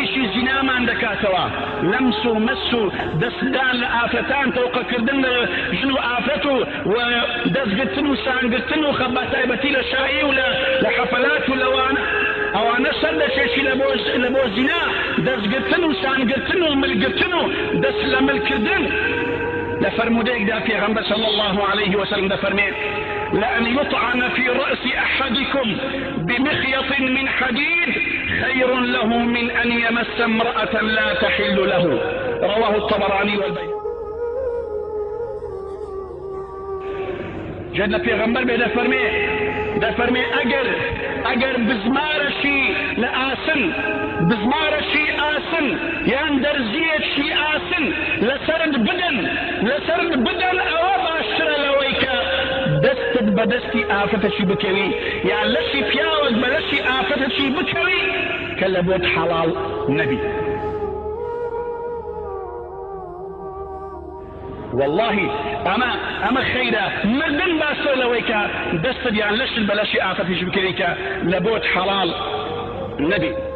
ئیشی زینامان دەکاتەوە لەمس و مەس و دەستدان لە ئافرەتان تەوقەکردن لە ژن و ئافرەت و دەستگرتن و سانگرتن و خەبە تایبەتی لە شایی و لە حەفەلات و لەوانە ئەوانە سەر دەچێشی لە بۆ زینا دەستگرتن و سانگرتن و ملگرتن و دەست لە ملکردن. لە فرمودەیەکدا پێغەمبەر صلی الله عليه وسلم دەفەرمێت لأن يطعن في رأس أحدكم بمخيط من حديد خير له من أن يمس امرأة لا تحل له. رواه الطبراني والبيهقي. جد لپیغمبر به دفرمي اگر بزمارشي لآسن بزمارشي آسن يعني درزيتشي آسن لسرد بدن او باشتر لويكا دستت بدستي آفتشي بكوي يعني لشي فياوك بلشي آفتشي بكوي كلبوت حلال نبي. والله اما خيرا مردن باسو لويكا دست يعني لش البلاشي آفتشي بكويكا لبوت حلال نبي.